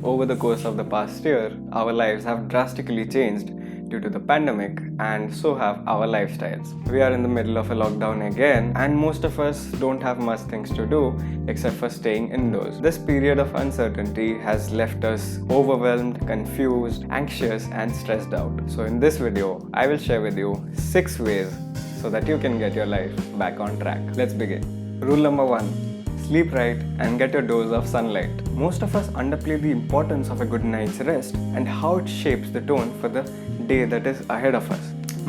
over the course of the past year, our lives have drastically changed due to the pandemic, and so have our lifestyles. We are in the middle of a lockdown again, and most of us don't have much things to do except for staying indoors. This period of uncertainty has left us overwhelmed, confused, anxious, and stressed out. So in this video, I will share with you 6 ways so that you can get your life back on track. Let's begin. Rule number 1. Sleep right and get your dose of sunlight. Most of us underplay the importance of a good night's rest and how it shapes the tone for the day that is ahead of us.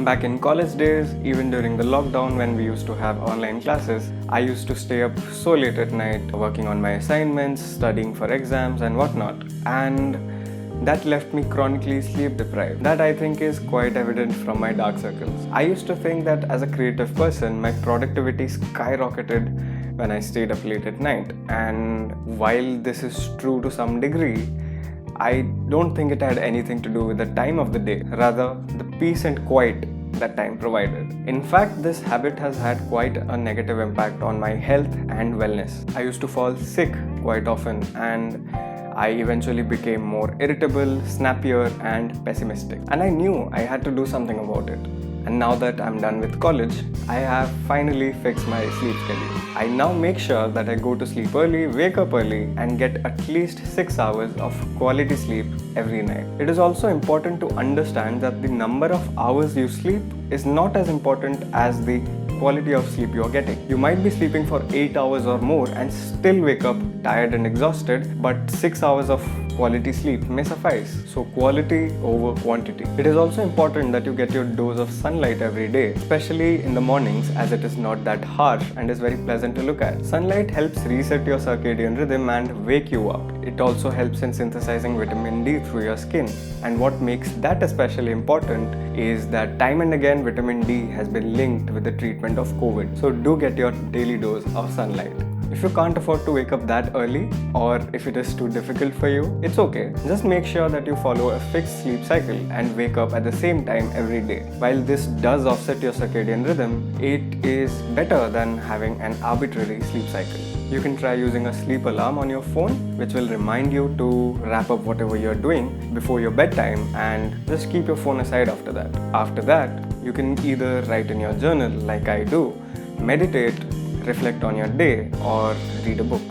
Back in college days, even during the lockdown when we used to have online classes, I used to stay up so late at night working on my assignments, studying for exams and whatnot. And that left me chronically sleep deprived. That I think is quite evident from my dark circles. I used to think that as a creative person, my productivity skyrocketed when I stayed up late at night. And while this is true to some degree, I don't think it had anything to do with the time of the day, rather the peace and quiet that time provided. In fact, this habit has had quite a negative impact on my health and wellness. I used to fall sick quite often, and I eventually became more irritable, snappier, and pessimistic. And I knew I had to do something about it. And now that I'm done with college, I have finally fixed my sleep schedule. I now make sure that I go to sleep early, wake up early, and get at least 6 hours of quality sleep every night. It is also important to understand that the number of hours you sleep is not as important as the quality of sleep you are getting. You might be sleeping for 8 hours or more and still wake up tired and exhausted, but 6 hours of quality sleep may suffice. So quality over quantity. It is also important that you get your dose of sunlight every day, especially in the mornings, as it is not that harsh and is very pleasant to look at. Sunlight helps reset your circadian rhythm and wake you up. It also helps in synthesizing vitamin D through your skin. And what makes that especially important is that time and again vitamin D has been linked with the treatment of COVID. So do get your daily dose of sunlight. If you can't afford to wake up that early, or if it is too difficult for you, it's okay. Just make sure that you follow a fixed sleep cycle and wake up at the same time every day. While this does offset your circadian rhythm, it is better than having an arbitrary sleep cycle. You can try using a sleep alarm on your phone, which will remind you to wrap up whatever you're doing before your bedtime, and just keep your phone aside after that. After that, you can either write in your journal like I do, meditate, reflect on your day, or read a book.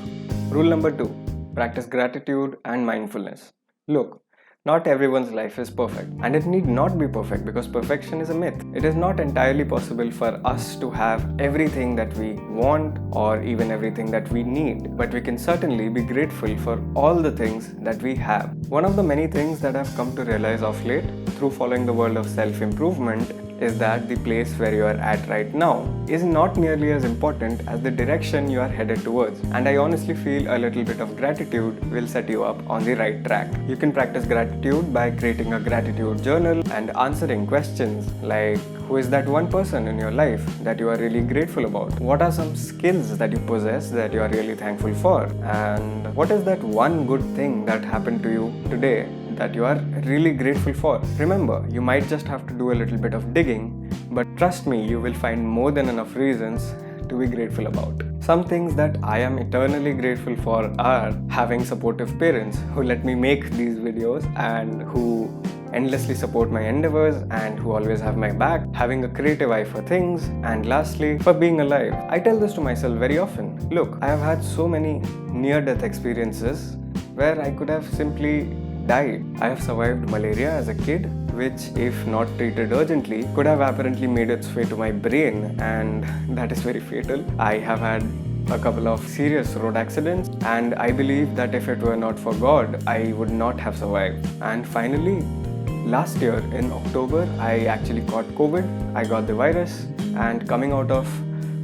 Rule number 2. Practice gratitude and mindfulness. Look, not everyone's life is perfect, and it need not be perfect because perfection is a myth. It is not entirely possible for us to have everything that we want or even everything that we need, but we can certainly be grateful for all the things that we have. One of the many things that I've come to realize of late through following the world of self-improvement is that the place where you are at right now is not nearly as important as the direction you are headed towards. And I honestly feel a little bit of gratitude will set you up on the right track. You can practice gratitude by creating a gratitude journal and answering questions like, who is that one person in your life that you are really grateful about? What are some skills that you possess that you are really thankful for? And what is that one good thing that happened to you today that you are really grateful for? Remember, you might just have to do a little bit of digging, but trust me, you will find more than enough reasons to be grateful about. Some things that I am eternally grateful for are having supportive parents who let me make these videos and who endlessly support my endeavors and who always have my back, having a creative eye for things, and lastly, for being alive. I tell this to myself very often. Look, I have had so many near-death experiences where I could have simply died. I have survived malaria as a kid, which if not treated urgently could have apparently made its way to my brain, and that is very fatal. I have had a couple of serious road accidents, and I believe that if it were not for God, I would not have survived. And finally, last year in October, I actually caught COVID. I got the virus, and coming out of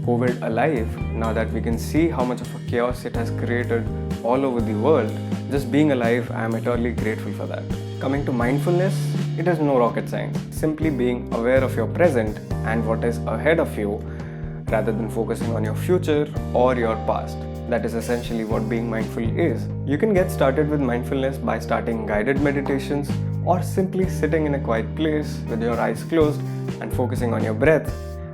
COVID alive, now that we can see how much of a chaos it has created all over the world, just being alive, I am eternally grateful for that. Coming to mindfulness, it is no rocket science. Simply being aware of your present and what is ahead of you rather than focusing on your future or your past. That is essentially what being mindful is. You can get started with mindfulness by starting guided meditations or simply sitting in a quiet place with your eyes closed and focusing on your breath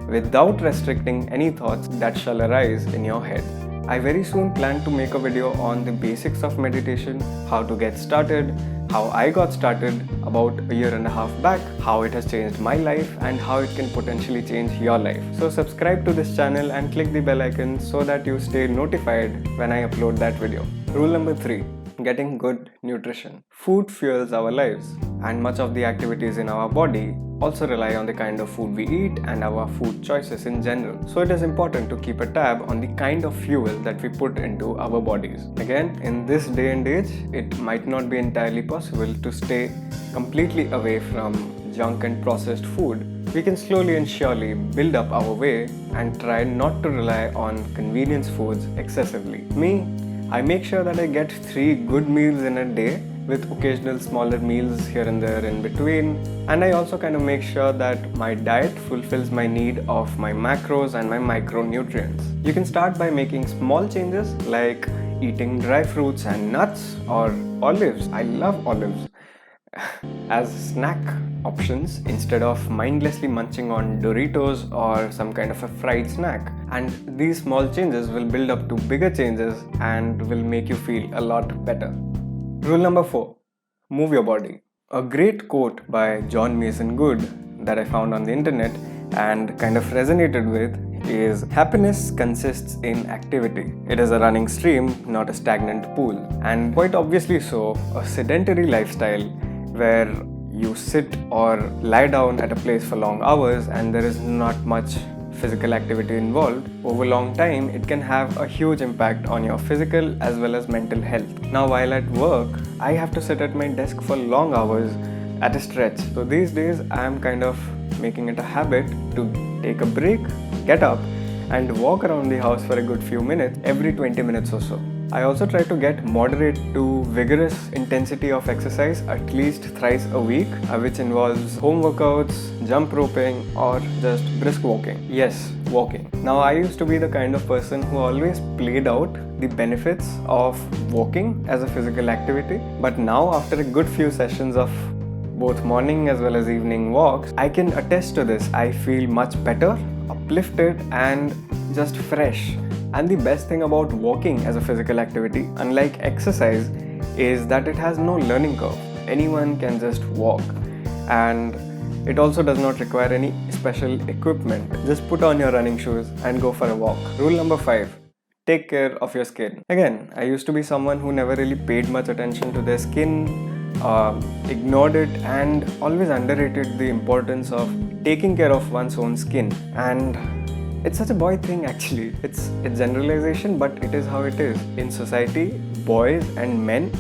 without restricting any thoughts that shall arise in your head. I very soon plan to make a video on the basics of meditation, how to get started, how I got started about a year and a half back, how it has changed my life and how it can potentially change your life. So subscribe to this channel and click the bell icon so that you stay notified when I upload that video. Rule number 3. Getting good nutrition. Food fuels our lives, and much of the activities in our body also rely on the kind of food we eat and our food choices in general. So it is important to keep a tab on the kind of fuel that we put into our bodies. Again, in this day and age, it might not be entirely possible to stay completely away from junk and processed food. We can slowly and surely build up our way and try not to rely on convenience foods excessively. I make sure that I get 3 good meals in a day with occasional smaller meals here and there in between, and I also kind of make sure that my diet fulfills my need of my macros and my micronutrients. You can start by making small changes like eating dry fruits and nuts or olives. I love olives as snack options instead of mindlessly munching on Doritos or some kind of a fried snack. And these small changes will build up to bigger changes and will make you feel a lot better. Rule number 4. Move your body. A great quote by John Mason Good that I found on the internet and kind of resonated with is, happiness consists in activity. It is a running stream, not a stagnant pool. And quite obviously so, a sedentary lifestyle where you sit or lie down at a place for long hours and there is not much physical activity involved, over long time it can have a huge impact on your physical as well as mental health. Now while at work, I have to sit at my desk for long hours at a stretch. So these days I am kind of making it a habit to take a break, get up and walk around the house for a good few minutes every 20 minutes or so. I also try to get moderate to vigorous intensity of exercise at least thrice a week, which involves home workouts, jump roping or just brisk walking. Yes, walking. Now I used to be the kind of person who always played out the benefits of walking as a physical activity, but now after a good few sessions of both morning as well as evening walks, I can attest to this. I feel much better, uplifted and just fresh. And the best thing about walking as a physical activity, unlike exercise, is that it has no learning curve. Anyone can just walk, and it also does not require any special equipment. Just put on your running shoes and go for a walk. Rule number 5. Take care of your skin. Again, I used to be someone who never really paid much attention to their skin, ignored it and always underrated the importance of taking care of one's own skin. And it's such a boy thing actually. It's a generalization, but it is how it is. In society, boys and men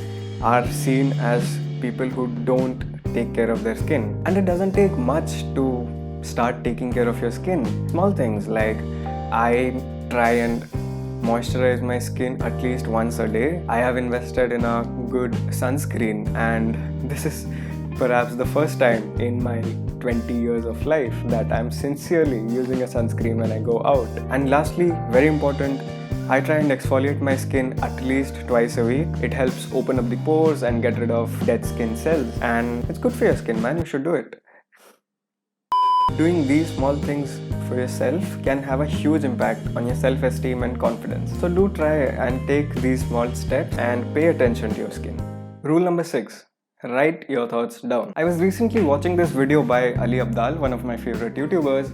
are seen as people who don't take care of their skin. And it doesn't take much to start taking care of your skin. Small things like I try and moisturize my skin at least once a day. I have invested in a good sunscreen, and this is perhaps the first time in my 20 years of life that I'm sincerely using a sunscreen when I go out. And lastly, very important, I try and exfoliate my skin at least twice a week. It helps open up the pores and get rid of dead skin cells, and it's good for your skin, man. You should do it. Doing these small things for yourself can have a huge impact on your self-esteem and confidence. So do try and take these small steps and pay attention to your skin. Rule number 6. Write your thoughts down. I was recently watching this video by Ali Abdaal, one of my favorite YouTubers,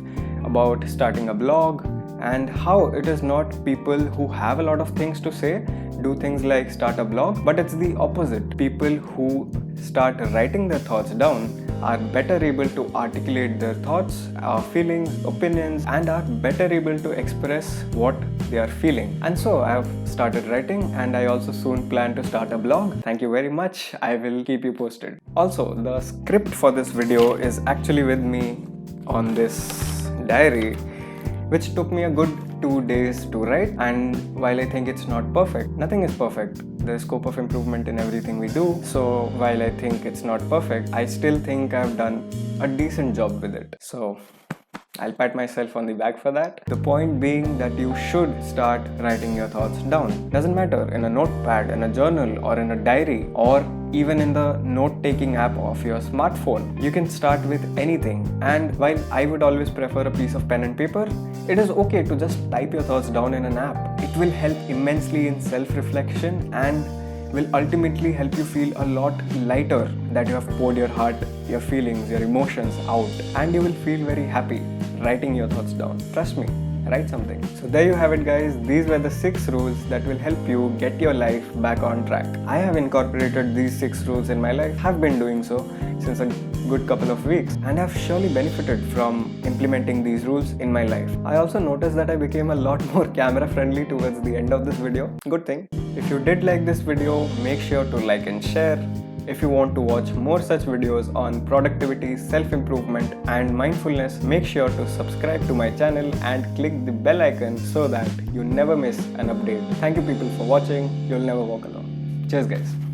about starting a blog and how it is not people who have a lot of things to say do things like start a blog, but it's the opposite. People who start writing their thoughts down are better able to articulate their thoughts, feelings, opinions, and are better able to express what they are feeling. And so I have started writing, and I also soon plan to start a blog. Thank you very much. I will keep you posted. Also, the script for this video is actually with me on this diary, which took me a good 2 days to write. And while I think it's not perfect, nothing is perfect. There's scope of improvement in everything we do. So while I think it's not perfect, I still think I've done a decent job with it. So I'll pat myself on the back for that. The point being that you should start writing your thoughts down. Doesn't matter, in a notepad, in a journal, or in a diary, or even in the note-taking app of your smartphone. You can start with anything. And while I would always prefer a piece of pen and paper, it is okay to just type your thoughts down in an app. It It will help immensely in self-reflection and will ultimately help you feel a lot lighter that you have poured your heart, your feelings, your emotions out, and you will feel very happy writing your thoughts down. Trust me, write something. So there you have it, guys. These were the 6 rules that will help you get your life back on track. I have incorporated these 6 rules in my life, have been doing so since a good couple of weeks, and have surely benefited from implementing these rules in my life. I also noticed that I became a lot more camera friendly towards the end of this video. Good thing. If you did like this video, make sure to like and share. If you want to watch more such videos on productivity, self-improvement and mindfulness, make sure to subscribe to my channel and click the bell icon so that you never miss an update. Thank you people for watching. You'll never walk alone. Cheers guys.